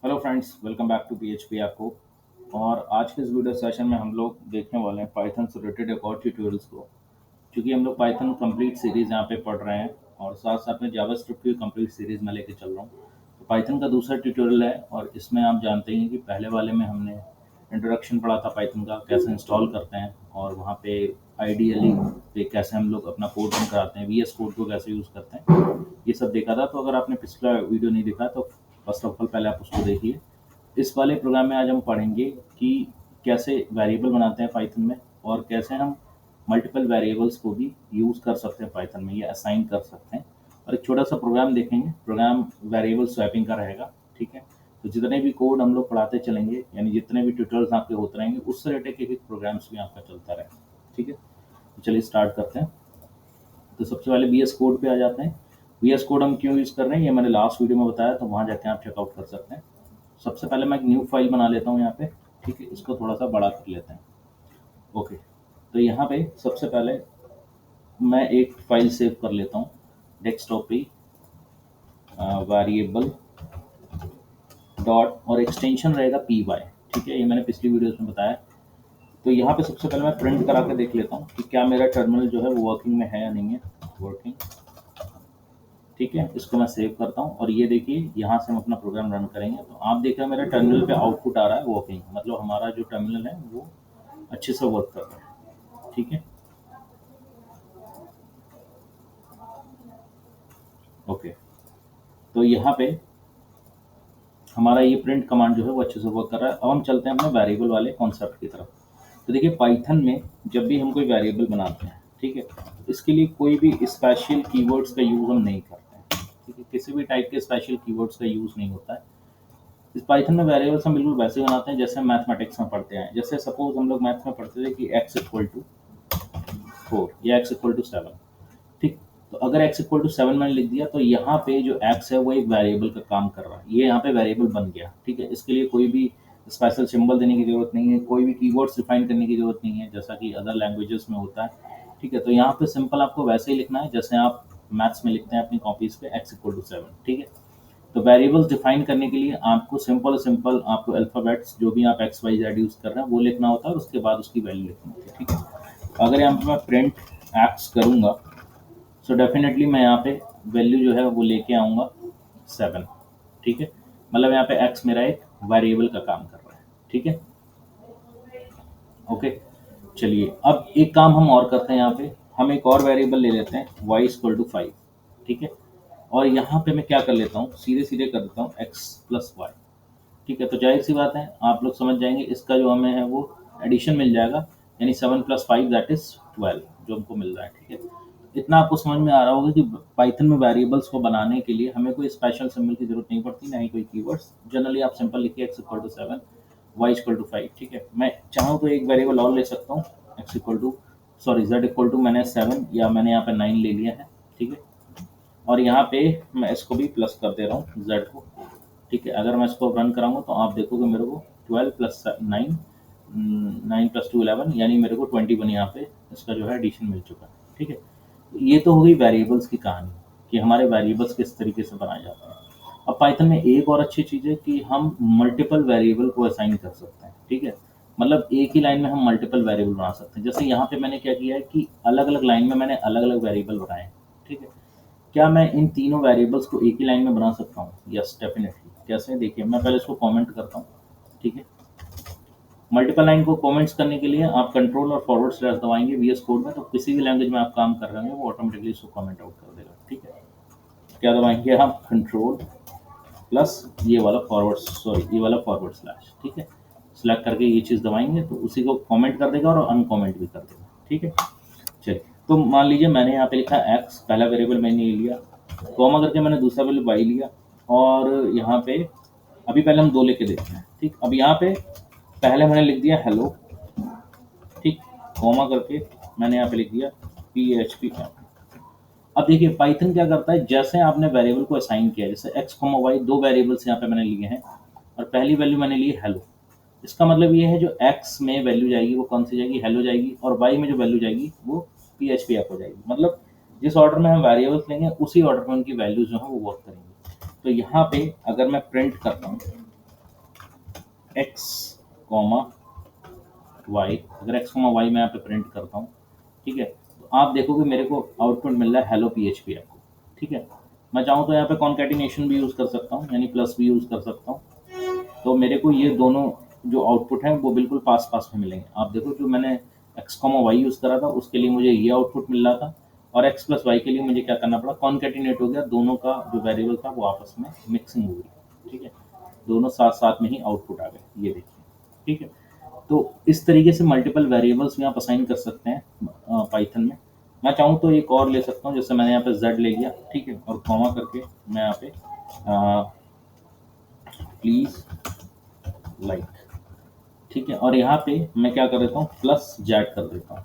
Hello friends, welcome back to PHP आपको। और आज के इस वीडियो सेशन में हम लोग देखने वाले हैं पाइथन से रिलेटेड एक और ट्यूटोरियल्स को। क्योंकि हम लोग पाइथन कंप्लीट सीरीज़ यहाँ पे पढ़ रहे हैं और साथ साथ में जावास्क्रिप्ट की कंप्लीट सीरीज़ में लेके चल रहा हूँ। तो पाइथन का दूसरा ट्यूटोरियल है और इसमें आप जानते हैं कि पहले वाले में हमने इंट्रोडक्शन पढ़ा था पाइथन का, कैसे इंस्टॉल करते हैं और वहाँ पे आइडियली पे कैसे हम लोग अपना कोड रन कराते हैं, वीएस कोड को कैसे यूज़ करते हैं, ये सब देखा था। तो अगर आपने पिछला वीडियो नहीं देखा तो फर्स्ट ऑफ ऑल पहले आप उसको देखिए। इस वाले प्रोग्राम में आज हम पढ़ेंगे कि कैसे वेरिएबल बनाते हैं पाइथन में और कैसे हम मल्टीपल वेरिएबल्स को भी यूज़ कर सकते हैं पाइथन में या असाइन कर सकते हैं। और एक छोटा सा प्रोग्राम देखेंगे, प्रोग्राम वेरिएबल स्वैपिंग का रहेगा। ठीक है, तो जितने भी कोड हम लोग पढ़ाते चलेंगे, यानी जितने भी ट्यूटोरियल्स आपके होते रहेंगे, उससे रिलेटेड एक प्रोग्राम्स भी आपका चलता रहेगा। ठीक है, तो चलिए स्टार्ट करते हैं। तो सबसे पहले वी एस कोड पे आ जाते हैं। वी एस कोड हम क्यों यूज़ कर रहे हैं ये मैंने लास्ट वीडियो में बताया, तो वहाँ जाके आप चेकआउट कर सकते हैं। सबसे पहले मैं एक न्यू फाइल बना लेता हूँ यहाँ पे। ठीक है, इसको थोड़ा सा बड़ा कर लेते हैं। ओके, तो यहाँ पे सबसे पहले मैं एक फाइल सेव कर लेता हूँ डेस्कटॉप पे, वेरिएबल डॉट और एक्सटेंशन रहेगा पी वाई। ठीक है, ये मैंने पिछली वीडियोस में बताया। तो यहाँ पे सबसे पहले मैं प्रिंट करा के देख लेता हूँ कि क्या मेरा टर्मिनल जो है वो वर्किंग में है या नहीं है। वर्किंग। ठीक है, इसको मैं सेव करता हूँ और ये देखिए यहाँ से हम अपना प्रोग्राम रन करेंगे तो आप देख रहे हैं मेरे टर्मिनल पे आउटपुट आ रहा है वर्किंग, मतलब हमारा जो टर्मिनल है वो अच्छे से वर्क कर रहा है। ठीक है, ओके। तो यहाँ पे हमारा ये प्रिंट कमांड जो है वो अच्छे से वर्क कर रहा है। अब हम चलते हैं अपने वेरिएबल वाले कॉन्सेप्ट की तरफ। तो देखिए पाइथन में जब भी हम कोई वेरिएबल बनाते हैं, ठीक है, तो इसके लिए कोई भी स्पेशल कीवर्ड्स का यूज़ हम नहीं करते हैं। ठीक है, किसी भी टाइप के स्पेशल कीवर्ड्स का यूज़ नहीं होता है। इस पाइथन में वेरिएबल्स हम बिल्कुल वैसे बनाते हैं जैसे हम मैथमेटिक्स में पढ़ते हैं। जैसे सपोज हम लोग मैथ्स में पढ़ते थे कि एक्स इक्वल टू 4 या एक्स इक्वल टू 7। ठीक, तो अगर एक्स इक्वल टू 7 मैंने लिख दिया तो यहाँ पे जो एक्स है वो एक वेरिएबल का काम कर रहा है, ये यहाँ पे वेरिएबल बन गया। ठीक है, इसके लिए कोई भी स्पेशल सिंबल देने की जरूरत नहीं है, कोई भी कीवर्ड्स डिफाइन करने की जरूरत नहीं है जैसा कि अदर लैंग्वेजेस में होता है। ठीक है, तो यहाँ पे सिंपल आपको वैसे ही लिखना है जैसे आप मैथ्स में लिखते हैं अपनी कॉपीज पे एक्स इक्वल टू 7। ठीक है, तो वेरिएबल्स डिफाइन करने के लिए आपको सिंपल सिंपल आपको अल्फ़ाबेट्स जो भी आप एक्स वाई जेड यूज़ कर रहे हैं वो लिखना होता है और उसके बाद उसकी वैल्यू लिखनी होती है। ठीक है, तो अगर यहाँ पे मैं प्रिंट एक्स करूँगा सो डेफिनेटली मैं यहाँ पे वैल्यू जो है वो लेके आऊँगा 7। ठीक है, मतलब यहाँ पे एक्स मेरा एक वेरिएबल का काम कर रहा है। ठीक है, ओके। चलिए अब एक काम हम और करते हैं, यहाँ पे हम एक और वेरिएबल ले लेते हैं y इक्वल टू 5। ठीक है, और यहाँ पे मैं क्या कर लेता हूँ, सीधे सीधे कर देता हूँ x प्लस वाई। ठीक है, तो जाहिर सी बात है आप लोग समझ जाएंगे, इसका जो हमें है वो एडिशन मिल जाएगा, यानी 7 प्लस 5 दैट इज 12 जो हमको मिल रहा है। ठीक है, इतना आपको समझ में आ रहा होगा कि पाइथन में वेरिएबल्स को बनाने के लिए हमें कोई स्पेशल सिंबल की जरूरत नहीं पड़ती, ना ही कोई कीवर्ड्स। जनरली आप सिंपल लिखिए X equal to 7, Y equal to 5। ठीक है, मैं चाहूँ तो एक वेरिएबल और ले सकता हूँ, X equal to sorry Z equal to मैंने 7 या मैंने यहाँ पे 9 ले लिया है। ठीक है, और यहाँ पे मैं इसको भी प्लस कर दे रहा हूँ जेड को। ठीक है, अगर मैं इसको रन कराऊंगा तो आप देखोगे मेरे को 12 प्लस 9, 9 प्लस 2 11, यानी मेरे को 21 यहाँ पे इसका जो है एडिशन मिल चुका है। ठीक है, ये तो हो गई वेरिएबल्स की कहानी कि हमारे वेरिएबल्स किस तरीके से बनाए जाते हैं। अब पाइथन में एक और अच्छी चीज़ है कि हम मल्टीपल वेरिएबल को असाइन कर सकते हैं। ठीक है, मतलब एक ही लाइन में हम मल्टीपल वेरिएबल बना सकते हैं। जैसे यहाँ पे मैंने क्या किया है कि अलग अलग लाइन में मैंने अलग अलग वेरिएबल बनाए हैं। ठीक है, क्या मैं इन तीनों वेरिएबल्स को एक ही लाइन में बना सकता हूँ? Yes definitely. कैसे, देखिए मैं पहले इसको कमेंट करता हूँ। ठीक है, मल्टीपल लाइन को कमेंट्स करने के लिए आप कंट्रोल और फॉरवर्ड स्लैश दबाएंगे वीएस कोड में, तो किसी भी लैंग्वेज में आप काम कर रहे होंगे वो ऑटोमेटिकली इसको कमेंट आउट कर देगा। ठीक है, क्या दबाएंगे आप, कंट्रोल प्लस ये वाला फॉरवर्ड, सॉरी ये वाला फॉरवर्ड स्लैश। ठीक है, सेलेक्ट करके ये चीज़ दबाएंगे तो उसी को कमेंट कर देगा और अनकमेंट भी कर देगा। ठीक है, चलिए तो मान लीजिए मैंने यहाँ पे लिखा एक्स, पहला वेरिएबल मैंने ये लिया, कॉमा करके मैंने दूसरा वेरिएबल वाई लिया, और यहाँ पे अभी पहले हम दो लेके देखते हैं। ठीक, अब यहाँ पे पहले मैंने लिख दिया हेलो। ठीक, कॉमा करके मैंने यहाँ पे लिख दिया पी एच पी। अब देखिए पाइथन क्या करता है, जैसे आपने वेरिएबल को असाइन किया, जैसे एक्स कॉमा वाई दो वेरिएबल्स यहाँ पे मैंने लिए हैं और पहली वैल्यू मैंने ली हेलो। इसका मतलब ये है जो एक्स में वैल्यू जाएगी वो कौन सी जाएगी, हेलो जाएगी, और वाई में जो वैल्यू जाएगी वो पी एच पी ऐप हो जाएगी। मतलब जिस ऑर्डर में हम वेरिएबल्स लेंगे उसी ऑर्डर में उनकी वैल्यूज जो है वो वर्क करेंगी। तो यहाँ पे अगर मैं प्रिंट करता हूँ एक्स कॉमा वाई, अगर एक्स कॉमा वाई मैं यहाँ पे प्रिंट करता हूँ, ठीक है, तो आप देखोगे मेरे को आउटपुट मिल रहा है हेलो पीएचपी आपको, ठीक है। मैं चाहूँ तो यहाँ पे कॉन्कैटिनेशन भी यूज़ कर सकता हूँ, यानी प्लस भी यूज़ कर सकता हूँ, तो मेरे को ये दोनों जो आउटपुट हैं वो बिल्कुल पास पास में मिलेंगे। आप देखो जो मैंने एक्स कॉमा वाई यूज़ करा था उसके लिए मुझे ये आउटपुट मिल रहा था, और एक्स प्लस वाई के लिए मुझे क्या करना पड़ा, कॉन्कैटिनेट हो गया, दोनों का जो वेरिएबल था वो आपस में मिक्सिंग हो गई, ठीक है, दोनों साथ साथ में ही आउटपुट आ गए, ये देखिए, ठीक है। तो इस तरीके से मल्टीपल वेरिएबल्स भी आप असाइन कर सकते हैं पाइथन में। मैं चाहूँ तो एक और ले सकता हूँ, जैसे मैंने यहाँ पे z ले लिया, ठीक है, और कॉमा करके मैं यहाँ पे प्लीज लाइक, ठीक है, और यहाँ पे मैं क्या कर देता हूँ, प्लस जेड कर देता हूँ,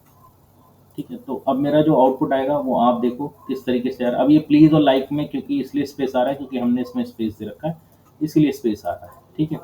ठीक है। तो अब मेरा जो आउटपुट आएगा वो आप देखो किस तरीके से आ रहा है। अब ये प्लीज और लाइक में क्योंकि इसलिए स्पेस आ रहा है क्योंकि हमने इसमें स्पेस दे रखा है, इसीलिए स्पेस आ रहा है, ठीक है।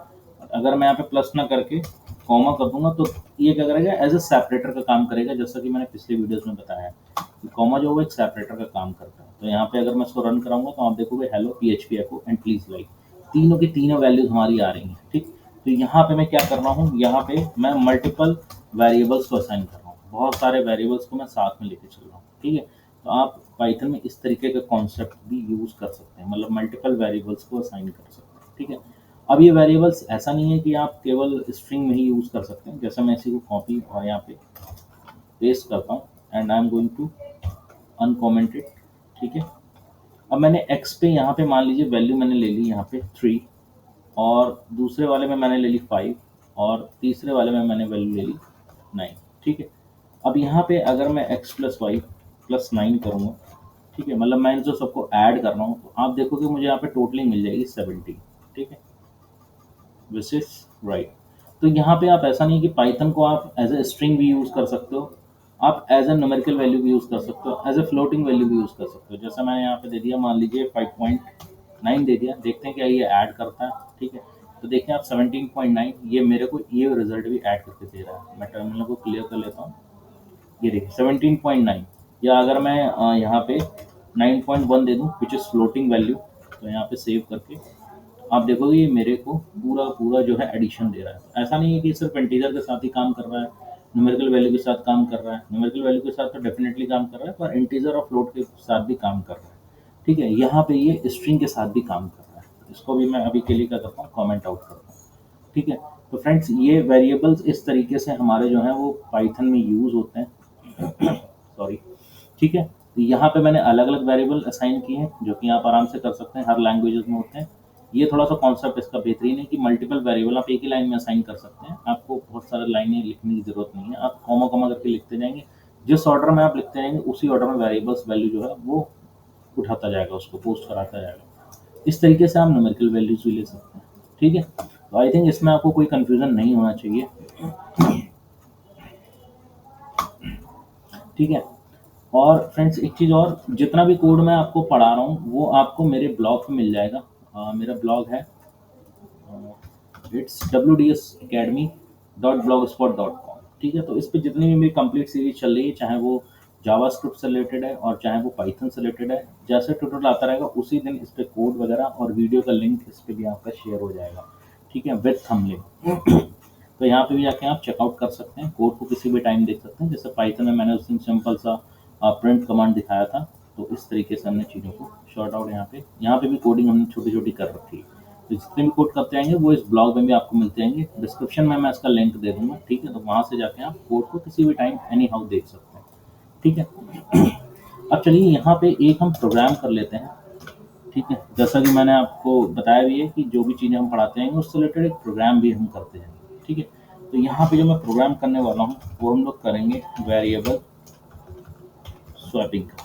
अगर मैं यहाँ पे प्लस ना करके कॉमा कर दूंगा तो ये क्या करेगा, एज ए सेपरेटर का काम करेगा, जैसा कि मैंने पिछले वीडियोस में बताया है कि कॉमा जो है वो एक सेपरेटर का काम करता है। तो यहाँ पे अगर मैं इसको रन कराऊंगा तो आप देखोगे hello PHP echo and please like, तीनों की तीनों वैल्यूज हमारी आ रही हैं, ठीक। तो यहाँ पे मैं क्या कर रहा हूँ, यहाँ पे मैं मल्टीपल वेरिएबल्स को असाइन कर रहा हूँ, बहुत सारे वेरिएबल्स को मैं साथ में लेके चल रहा हूँ, ठीक है। तो आप पाइथन में इस तरीके का कॉन्सेप्ट भी यूज कर सकते हैं, मतलब मल्टीपल वेरिएबल्स को असाइन कर सकते हैं, ठीक है। अब ये वेरिएबल्स ऐसा नहीं है कि आप केवल स्ट्रिंग में ही यूज कर सकते हैं, जैसा मैं इसी को कॉपी और यहाँ पे पेस्ट करता हूँ and I am going to uncommented, ठीक है। अब मैंने x पे यहाँ पे मान लीजिए वैल्यू मैंने ले ली यहाँ पे 3, और दूसरे वाले में मैंने ले ली 5, और तीसरे वाले में मैंने वैल्यू ले ली 9, ठीक है। अब यहाँ पे अगर मैं x प्लस वाई प्लस 9 करूँगा, ठीक है, मतलब मैं इन जो सबको ऐड कर रहा हूँ, तो आप देखोगे मुझे यहाँ पे टोटलिंग मिल जाएगी 70, ठीक है, विच इज राइट। तो यहाँ पे आप ऐसा नहीं कि पाइथन को आप एज ए स्ट्रिंग भी यूज़ कर सकते हो, आप एज ए न्यूमेरिकल वैल्यू भी यूज़ कर सकते हो, एज ए फ्लोटिंग वैल्यू भी यूज़ कर सकते हो, जैसा मैंने यहाँ पे दे दिया, मान लीजिए 5.9 दे दिया, देखते हैं क्या ये ऐड करता है, ठीक है। तो देखिए आप 17.9, ये मेरे को ये रिजल्ट भी ऐड करके दे रहा है। मैं टर्मिनल को क्लियर कर लेता हूँ, ये देखिए 17.9, या अगर मैं यहाँ पे 9.1 दे दूँ विच इज़ फ्लोटिंग वैल्यू, तो यहाँ पे सेव करके आप देखोगे ये मेरे को पूरा पूरा जो है एडिशन दे रहा है। ऐसा नहीं है कि सिर्फ इंटीजर के साथ ही काम कर रहा है, न्यूमेरिकल वैल्यू के साथ काम कर रहा है, न्यूमेरिकल वैल्यू के साथ तो डेफिनेटली काम कर रहा है, पर इंटीजर और फ्लोट के साथ भी काम कर रहा है, ठीक है। यहाँ पे ये स्ट्रिंग के साथ भी काम कर रहा है, इसको भी मैं अभी के लिए क्या करता हूँ, कॉमेंट आउट करता हूँ, ठीक है। तो फ्रेंड्स ये वेरिएबल्स इस तरीके से हमारे जो हैं वो पाइथन में यूज़ होते हैं सॉरी, ठीक है। तो यहाँ पे मैंने अलग अलग वेरिएबल असाइन किए हैं जो कि आप आराम से कर सकते हैं, हर लैंग्वेजेस में होते हैं। ये थोड़ा सा कॉन्सेप्ट इसका बेहतरीन है कि मल्टीपल वेरिएबल आप एक ही लाइन में असाइन कर सकते हैं, आपको बहुत सारे लाइनें लिखने की जरूरत नहीं है, आप कॉमा कॉमा करके लिखते जाएंगे, जिस ऑर्डर में आप लिखते जाएंगे उसी ऑर्डर में वेरिएबल्स वैल्यू जो है वो उठाता जाएगा, उसको पोस्ट कराता जाएगा। इस तरीके से आप न्यूमेरिकल वैल्यूज भी ले सकते हैं, ठीक है। तो आई थिंक इसमें आपको कोई कंफ्यूजन नहीं होना चाहिए, ठीक है। और फ्रेंड्स एक चीज़ और, जितना भी कोड मैं आपको पढ़ा रहा हूँ वो आपको मेरे ब्लॉग पे मिल जाएगा। मेरा ब्लॉग है इट्स wdsacademy.blogspot.com, ठीक है। तो इस पे जितनी भी मेरी कंप्लीट सीरीज चल रही है, चाहे वो जावास्क्रिप्ट से रिलेटेड है और चाहे वो पाइथन से रिलेटेड है, जैसे ट्यूटोरियल आता रहेगा उसी दिन इस पे कोड वगैरह और वीडियो का लिंक इस पे भी आपका शेयर हो जाएगा, ठीक है, विद थंबनेल। तो यहाँ पे भी जाके आप चेकआउट कर सकते हैं, कोड को किसी भी टाइम देख सकते हैं। जैसे पाइथन में मैंने उस दिन सिंपल सा प्रिंट कमांड दिखाया था, तो इस तरीके से हमने चीज़ों को शॉर्ट आउट यहाँ पे भी कोडिंग हमने छोटी छोटी कर रखी है। तो जितने भी कोड करते जाएंगे वो इस ब्लॉग में भी आपको मिलते जाएंगे, डिस्क्रिप्शन में मैं इसका लिंक दे दूंगा, ठीक है। तो वहाँ से जाके आप कोड को किसी भी टाइम एनी हाउ देख सकते हैं, ठीक है। अब चलिए यहाँ पे एक हम प्रोग्राम कर लेते हैं, ठीक है। जैसा कि मैंने आपको बताया भी है कि जो भी चीज़ें हम पढ़ाते हैं उससे रिलेटेड एक प्रोग्राम भी हम करते हैं, ठीक है। तो यहाँ पे जो मैं प्रोग्राम करने वाला हूँ वो हम लोग करेंगे वेरिएबल स्वैपिंग का।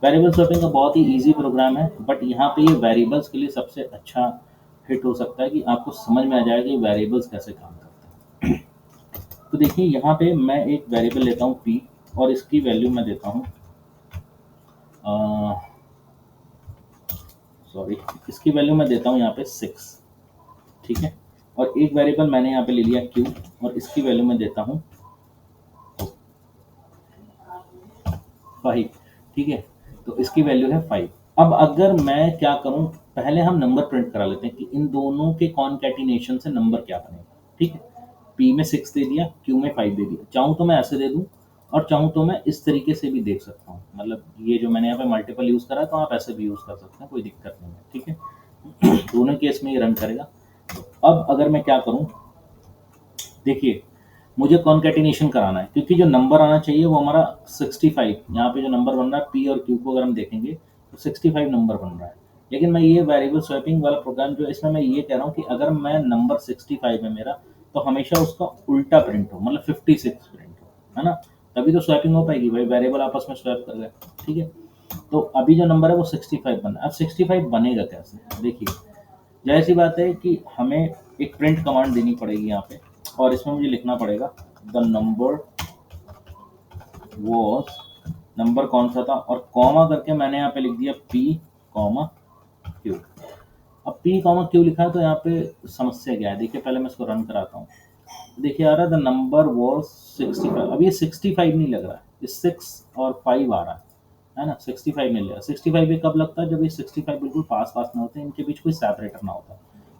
वेरिएबल स्वैपिंग का बहुत ही इजी प्रोग्राम है, बट यहाँ पे ये वेरिएबल्स के लिए सबसे अच्छा हिट हो सकता है कि आपको समझ में आ जाएगा कि वेरिएबल्स कैसे काम करते हैं। तो देखिए यहाँ पे मैं एक वेरिएबल लेता हूँ p और इसकी वैल्यू मैं देता हूँ सॉरी इसकी वैल्यू मैं देता हूँ यहाँ पे 6, ठीक है। और एक वेरिएबल मैंने यहाँ पे ले लिया q और इसकी वैल्यू मैं देता हूँ 5, ठीक है। तो इसकी वैल्यू है 5। अब अगर मैं क्या करूं, पहले हम नंबर प्रिंट करा लेते हैं कि इन दोनों के कॉन्कैटिनेशन से नंबर क्या बनेगा, ठीक है, पी में 6 दे दिया, क्यू में 5 दे दिया। चाहूँ तो मैं ऐसे दे दूँ और चाहूँ तो मैं इस तरीके से भी देख सकता हूँ। मतलब ये जो मैंने यहाँ पे मल्टीपल यूज़ करा है, तो आप ऐसे भी यूज़ कर सकते हैं, कोई दिक्कत नहीं है। ठीक है, दोनों केस में ये रन करेगा। अब अगर मैं क्या करूँ, देखिए मुझे कॉन्केटिनेशन कराना है, क्योंकि जो नंबर आना चाहिए वो हमारा 65, यहाँ पे जो नंबर बन रहा है पी और क्यू को अगर हम देखेंगे तो 65 नंबर बन रहा है। लेकिन मैं ये वेरिएबल स्वैपिंग वाला प्रोग्राम जो है, इसमें मैं ये कह रहा हूँ कि अगर मैं नंबर 65 है मेरा, तो हमेशा उसका उल्टा प्रिंट हो, मतलब 56 प्रिंट हो, है ना, तभी तो स्वैपिंग हो पाएगी भाई, वेरिएबल आपस में स्वैप कर गए। ठीक है, तो अभी जो नंबर है वो 65 बना। अब 65 बनेगा कैसे, देखिए जाहिर सी बात है कि हमें एक प्रिंट कमांड देनी पड़ेगी यहाँ पे, और इसमें मुझे लिखना पड़ेगा द नंबर वॉज, नंबर कौन सा था, और कॉमा करके मैंने यहाँ पे लिख दिया पी कॉमा क्यू। अब पी कॉमा क्यू लिखा है, तो यहाँ पे समस्या क्या है, देखिए पहले मैं इसको रन कराता हूँ। देखिए आ रहा है द नंबर वॉज 65। अब ये 65 नहीं लग रहा है, ये 6 और 5 आ रहा है ना, 65 नहीं लगेगा। 65 ये कब लगता है, जब ये 65 बिल्कुल पास पास में होते हैं, इनके बीच कोई सेपरेटर ना होता।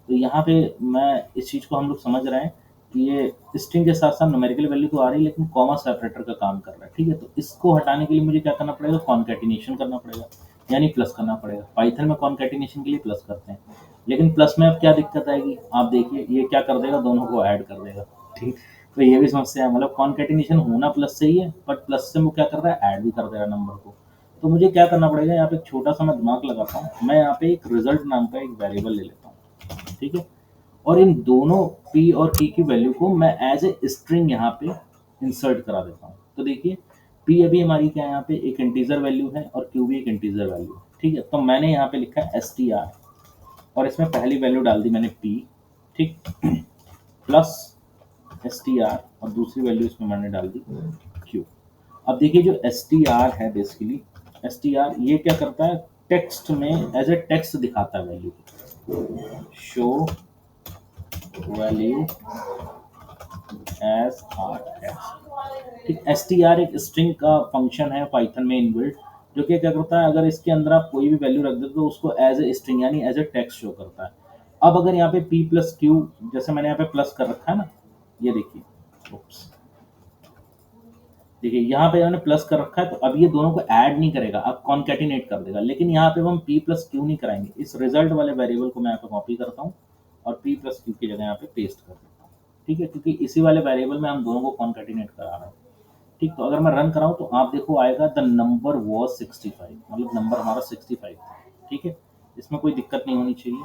तो यहाँ पे मैं इस चीज़ को हम लोग समझ रहे हैं कि ये स्ट्रिंग के साथ साथ न्यूमेरिकल वैल्यू तो आ रही है, लेकिन कॉमा सेपरेटर का काम कर रहा है। ठीक है, तो इसको हटाने के लिए मुझे क्या करना पड़ेगा, कॉन्केटिनेशन करना पड़ेगा, यानी प्लस करना पड़ेगा। पाइथन में कॉन्केटिनेशन के लिए प्लस करते हैं, लेकिन प्लस में अब क्या दिक्कत आएगी, आप देखिए ये क्या कर देगा, दोनों को ऐड कर देगा। ठीक, तो ये भी समस्या है, मतलब कॉन्केटिनेशन होना प्लस से ही है, बट प्लस से वो क्या कर रहा है, ऐड भी कर दे रहा है नंबर को। तो मुझे क्या करना पड़ेगा, यहाँ पे एक छोटा सा मैं दिमाग लगाता हूँ, मैं यहाँ पे एक रिजल्ट नाम का एक वेरिएबल ले लेता हूँ। ठीक है, और इन दोनों p और q की वैल्यू को मैं एज ए स्ट्रिंग यहाँ पे इंसर्ट करा देता हूँ। तो देखिए p अभी हमारी क्या है, यहाँ पे एक इंटीजर वैल्यू है और q भी एक इंटीजर वैल्यू है। ठीक है, तो मैंने यहाँ पे लिखा है str, और इसमें पहली वैल्यू डाल दी मैंने p, ठीक, प्लस str, और दूसरी वैल्यू इसमें मैंने डाल दी q। अब देखिए जो str है, बेसिकली str ये क्या करता है, टेक्स्ट में एज ए टेक्स्ट दिखाता है वैल्यू को, show value as are text. ठीक, str एक स्ट्रिंग का फंक्शन है पाइथन में इनबिल्ट, जो कि क्या करता है, अगर इसके अंदर आप कोई भी वैल्यू रख दो तो उसको एज ए स्ट्रिंग यानी एज ए टेक्स्ट शो करता है। अब अगर यहाँ पे p प्लस क्यू, जैसे मैंने यहाँ पे प्लस कर रखा है ना, ये देखिए, oops, देखिए यहाँ पे मैंने प्लस कर रखा है, तो अब ये दोनों को ऐड नहीं करेगा, अब कॉन्केटिनेट कर देगा। लेकिन यहाँ पे हम p प्लस क्यू नहीं कराएंगे, इस रिजल्ट वाले वेरिएबल को मैं यहाँ पे कॉपी करता हूँ और p प्लस क्यू की जगह यहाँ पे पेस्ट कर देता हूँ। ठीक है, क्योंकि इसी वाले वेरिएबल में हम दोनों को कॉन्केटिनेट करा रहे हैं। ठीक, तो अगर मैं रन कराऊँ तो आप देखो आएगा द नंबर वॉज 65, मतलब नंबर हमारा 65 था। ठीक है, इसमें कोई दिक्कत नहीं होनी चाहिए,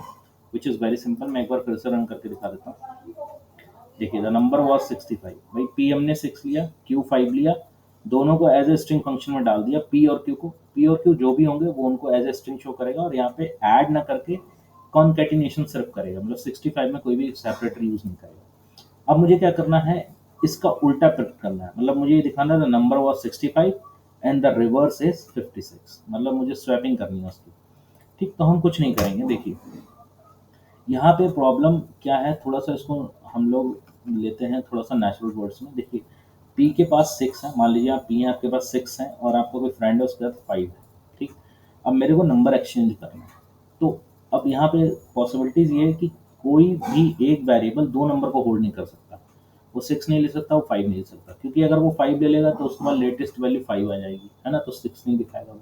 विच इज़ वेरी सिंपल। मैं एक बार फिर से रन करके दिखा देता हूँ। देखिए द नंबर वॉज 65, भाई p हमने 6 लिया, q 5 लिया, दोनों को एज ए स्ट्रिंग फंक्शन में डाल दिया, p और q को, p और q जो भी होंगे वो उनको एज ए स्ट्रिंग शो करेगा, और यहाँ पे ऐड ना करके कॉन्केटिनेशन सिर्फ करेगा, मतलब 65 में कोई भी सेपरेटर यूज नहीं करेगा। अब मुझे क्या करना है, इसका उल्टा प्रिंट करना है, मतलब मुझे ये दिखाना है the number was 65 and the reverse is 56, मतलब मुझे स्वैपिंग करनी है उसकी। ठीक, तो हम कुछ नहीं करेंगे। देखिए यहाँ पे प्रॉब्लम क्या है, थोड़ा सा इसको हम लोग लेते हैं थोड़ा सा नेचुरल वर्ड्स में। देखिए p के पास 6 है, मान लीजिए आप p है, आपके पास 6 है, और आपका कोई फ्रेंड है उसके पास 5 है। ठीक, अब मेरे को नंबर एक्सचेंज करना है, तो अब यहाँ पे पॉसिबिलिटीज ये है कि कोई भी एक वेरिएबल दो नंबर को होल्ड नहीं कर सकता। वो 6 नहीं ले सकता, वो 5 नहीं ले सकता, क्योंकि अगर वो 5 ले लेगा तो उसके बाद लेटेस्ट वैल्यू 5 आ जाएगी, है ना, तो 6 नहीं दिखाएगा वो।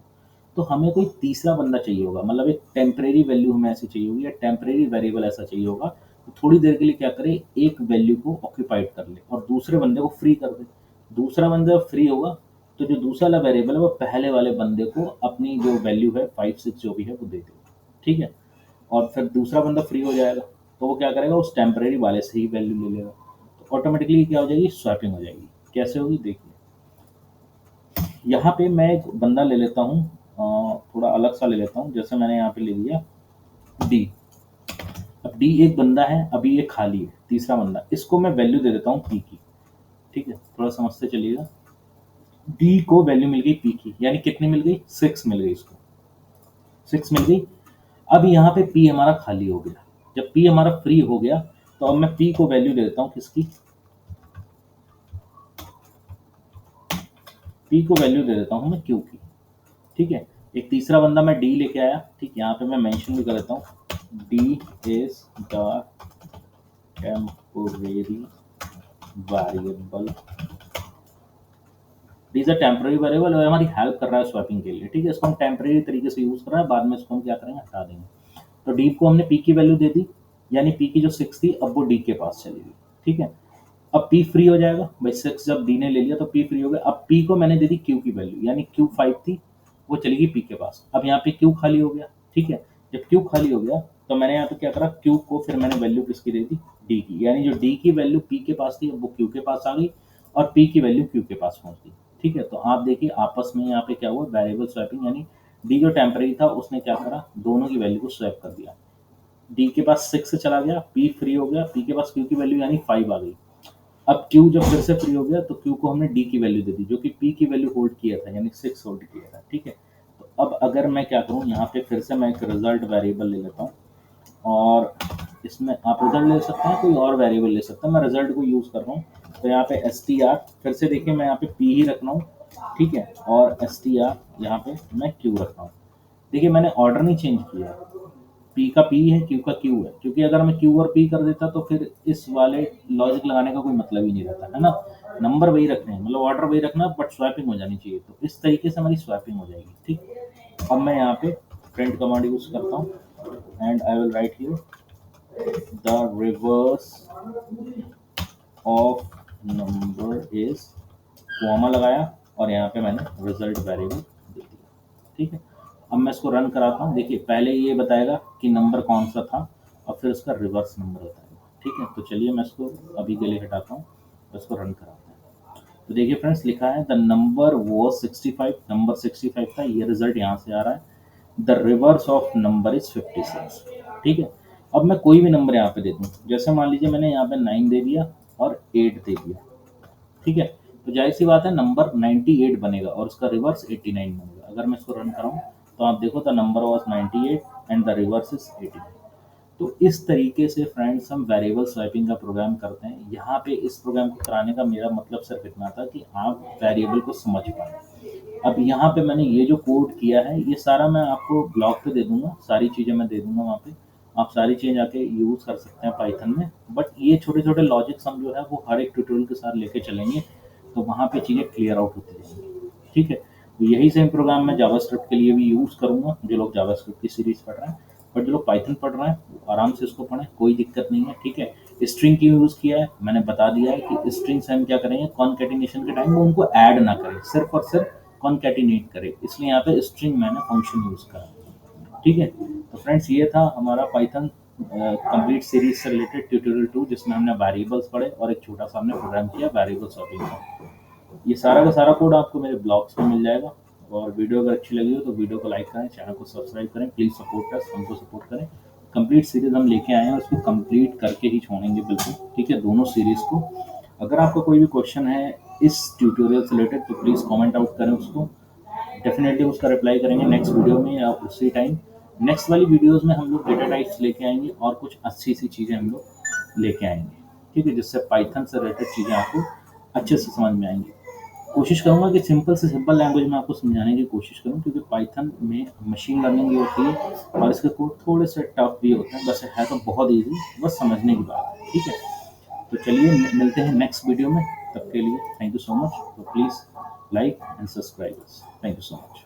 तो हमें कोई तीसरा बंदा चाहिए होगा, मतलब एक टेम्परेरी वैल्यू हमें ऐसी चाहिए होगी, या टेम्परेरी वेरिएबल ऐसा चाहिए होगा, तो थोड़ी देर के लिए क्या करे, एक वैल्यू को ऑक्यूपाइड कर ले और दूसरे बंदे को फ्री कर दे। दूसरा बंदा फ्री होगा तो जो दूसरा वाला वेरिएबल है वो पहले वाले बंदे को अपनी जो वैल्यू है 5 6 जो भी है वो दे देगा। ठीक है, और फिर दूसरा बंदा फ्री हो जाएगा, तो वो क्या करेगा, उस टेम्परेरी वाले से ही वैल्यू ले लेगा, तो ऑटोमेटिकली क्या हो जाएगी, स्वैपिंग हो जाएगी। कैसे होगी देखिए, यहाँ पे मैं एक बंदा ले लेता हूँ, थोड़ा अलग सा ले लेता हूँ, जैसे मैंने यहाँ पे ले लिया डी। अब डी एक बंदा है, अभी ये खाली है, तीसरा बंदा, इसको मैं वैल्यू दे देता हूँ पी की। ठीक है, थोड़ा समझते चलिएगा, डी को वैल्यू मिल गई पी की, यानी कितनी मिल गई, 6 मिल गई, इसको 6 मिल गई। अब यहाँ पे पी हमारा खाली हो गया, जब पी हमारा फ्री हो गया तो अब मैं पी को वैल्यू दे देता हूँ किसकी, पी को वैल्यू दे देता हूँ मैं क्यू की। ठीक है, एक तीसरा बंदा मैं डी लेके आया। ठीक, यहाँ पे मैं मेंशन भी कर देता हूँ, D is the temporary variable, these are temporary variable और हमारी हेल्प कर रहा है स्वैपिंग के लिए, ठीक है। इसको हम टेम्पररी तरीके से यूज कर रहे हैं, बाद में इसको हम क्या करेंगे, हटा देंगे। तो डी को हमने पी की वैल्यू दे दी, यानी पी की जो 6 थी अब वो डी के पास चली गई, ठीक है। अब पी फ्री हो जाएगा भाई, 6 जब डी ने ले लिया तो पी फ्री हो गया। अब पी को मैंने दे दी क्यू की वैल्यू, यानी क्यू 5 थी, वो चली गई पी के पास। अब यहाँ पे क्यू खाली हो गया, ठीक है। जब क्यू खाली हो गया तो मैंने यहाँ पे क्या करा, क्यू को फिर मैंने वैल्यू किसकी दे दी, डी की, यानी जो डी की वैल्यू पी के पास थी वो क्यू के पास आ गई और पी की वैल्यू क्यू के पास पहुंच गई, ठीक है। तो आप देखिए आपस में यहाँ पे क्या हुआ, वेरिएबल स्वैपिंग, यानी डी जो टेम्पररी था उसने क्या करा, दोनों की वैल्यू को स्वैप कर दिया। डी के पास 6 चला गया, पी फ्री हो गया, पी के पास क्यू की वैल्यू यानी 5 आ गई। अब क्यू जब फिर से फ्री हो गया तो क्यू को हमने डी की वैल्यू दे दी, जो कि पी की वैल्यू होल्ड किया था, यानी 6 होल्ड किया था, ठीक है। तो अब अगर मैं क्या करूँ, यहाँ पे फिर से मैं एक रिजल्ट वेरिएबल ले लेता हूँ और इसमें आप रिजल्ट ले सकते हैं, कोई और वेरिएबल ले सकते हैं, मैं रिजल्ट को यूज़ कर रहा हूँ। तो यहाँ पे एस टी आर, फिर से देखिए मैं यहाँ पे पी ही रखना हूँ, ठीक है, और एस टी आर यहाँ पे मैं क्यू रख रहा हूँ। देखिए मैंने ऑर्डर नहीं चेंज किया, पी का पी है, क्यू का क्यू है, क्योंकि अगर मैं क्यू और पी कर देता तो फिर इस वाले लॉजिक लगाने का कोई मतलब ही नहीं रहता है ना। नंबर वही रखने हैं, मतलब ऑर्डर वही रखना, बट स्वैपिंग हो जानी चाहिए। तो इस तरीके से हमारी स्वैपिंग हो जाएगी, ठीक। अब मैं यहाँ पे प्रिंट कमांड यूज करता हूँ and I will write here the reverse of number is, comma लगाया और यहाँ पे मैंने रिजल्ट वेरिएबल दे दिया, ठीक है। अब मैं इसको रन कराता हूँ, देखिए पहले ये बताएगा कि नंबर कौन सा था और फिर उसका रिवर्स नंबर बताएगा, ठीक है। तो चलिए मैं इसको अभी के लिए हटाता हूँ, इसको रन कराता हूँ। तो देखिए फ्रेंड्स लिखा है द नंबर वॉज 65, नंबर 65 था, ये रिजल्ट यहाँ से आ रहा है। The reverse of number is 56, ठीक है। अब मैं कोई भी नंबर यहाँ पे दे दूँ, जैसे मान लीजिए मैंने यहाँ पे 9 दे दिया और 8 दे दिया, ठीक है। तो जाहिर सी बात है नंबर 98 बनेगा और उसका रिवर्स 89 बनेगा। अगर मैं इसको रन कराऊं तो आप देखो the number was 98 and the reverse is 89। तो इस तरीके से फ्रेंड्स हम वेरिएबल स्वैपिंग का प्रोग्राम करते हैं। यहाँ पे इस प्रोग्राम को कराने का मेरा मतलब सिर्फ इतना था कि आप वेरिएबल को समझ पाएँ। अब यहाँ पे मैंने ये जो कोड किया है ये सारा मैं आपको ब्लॉग पे दे दूंगा, सारी चीज़ें मैं दे दूंगा वहाँ पे, आप सारी चीज़ आके यूज़ कर सकते हैं पाइथन में। बट ये छोटे छोटे लॉजिक्स हम जो है वो हर एक ट्यूटोरियल के साथ लेके चलेंगे, तो वहाँ पे चीज़ें क्लियर आउट होती जाएंगी, ठीक है। तो यही सेम प्रोग्राम मैं जावास्क्रिप्ट के लिए भी यूज़ करूँगा, जो लोग जावास्क्रिप्ट की सीरीज़ पढ़ रहे हैं। बट जो लोग पाइथन पढ़ रहे हैं वो आराम से इसको पढ़ें, कोई दिक्कत नहीं है, ठीक है। स्ट्रिंग क्यों यूज़ किया है मैंने बता दिया है कि स्ट्रिंग से हम क्या करेंगे, कॉन्कैटिनेशन के टाइम वो उनको ऐड ना करें, सिर्फ और सिर्फ कॉन्कैटिनेट करें, इसलिए यहाँ पे स्ट्रिंग मैंने फंक्शन यूज़ करा, ठीक है। तो फ्रेंड्स ये था हमारा पाइथन कंप्लीट सीरीज से रिलेटेड ट्यूटोरियल 2, जिसमें हमने वेरिएबल्स पढ़े और एक छोटा सा हमने प्रोग्राम किया वेरिएबल स्वैपिंग का। ये सारा का सारा कोड आपको मेरे ब्लॉग्स पे मिल जाएगा। और वीडियो अगर अच्छी लगी हो तो वीडियो को लाइक करें, चैनल को सब्सक्राइब करें, प्लीज़ सपोर्ट अस, हमको सपोर्ट करें। कंप्लीट सीरीज हम लेके आए हैं, उसको कंप्लीट करके ही छोड़ेंगे बिल्कुल, ठीक है, दोनों सीरीज को। अगर आपका कोई भी क्वेश्चन है इस ट्यूटोरियल से रिलेटेड तो प्लीज़ कमेंट आउट करें उसको, डेफिनेटली उसका रिप्लाई करेंगे नेक्स्ट वीडियो में या उसी टाइम। नेक्स्ट वाली वीडियोस में हम लोग डेटा टाइप्स लेके आएंगे और कुछ अच्छी सी चीज़ें हम लोग लेके आएंगे, ठीक है, जिससे पाइथन से रिलेटेड चीज़ें आपको अच्छे से समझ में आएंगी। कोशिश करूँगा कि सिंपल से सिंपल लैंग्वेज में आपको समझाने की कोशिश करूँ, क्योंकि पाइथन में मशीन लर्निंग भी होती है और इसके कोड थोड़े से टफ भी होते हैं, वैसे है तो बहुत ईजी, बस समझने की बात है, ठीक है। तो चलिए मिलते हैं नेक्स्ट वीडियो में, तब के लिए थैंक यू सो मच। तो please like and subscribe, thank you so much.